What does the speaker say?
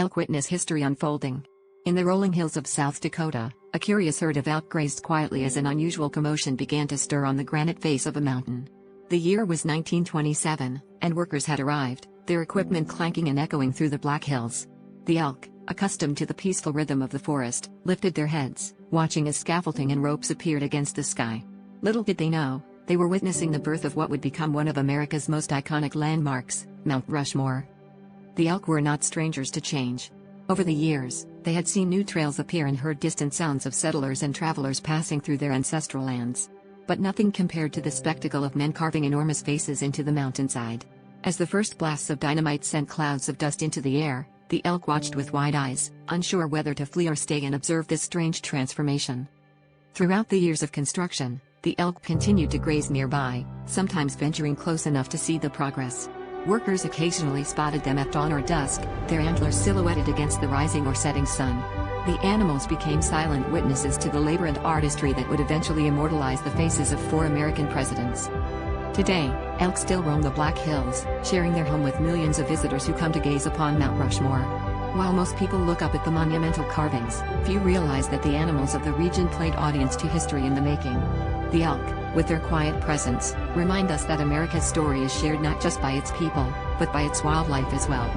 Elk witness history unfolding. In the rolling hills of South Dakota, a curious herd of elk grazed quietly as an unusual commotion began to stir on the granite face of a mountain. The year was 1927, and workers had arrived, their equipment clanking and echoing through the Black Hills. The elk, accustomed to the peaceful rhythm of the forest, lifted their heads, watching as scaffolding and ropes appeared against the sky. Little did they know, they were witnessing the birth of what would become one of America's most iconic landmarks, Mount Rushmore. The elk were not strangers to change. Over the years, they had seen new trails appear and heard distant sounds of settlers and travelers passing through their ancestral lands. But nothing compared to the spectacle of men carving enormous faces into the mountainside. As the first blasts of dynamite sent clouds of dust into the air, the elk watched with wide eyes, unsure whether to flee or stay and observe this strange transformation. Throughout the years of construction, the elk continued to graze nearby, sometimes venturing close enough to see the progress. Workers occasionally spotted them at dawn or dusk, their antlers silhouetted against the rising or setting sun. The animals became silent witnesses to the labor and artistry that would eventually immortalize the faces of 4 American presidents. Today, elk still roam the Black Hills, sharing their home with millions of visitors who come to gaze upon Mount Rushmore. While most people look up at the monumental carvings, few realize that the animals of the region played audience to history in the making. The elk, with their quiet presence, remind us that America's story is shared not just by its people, but by its wildlife as well.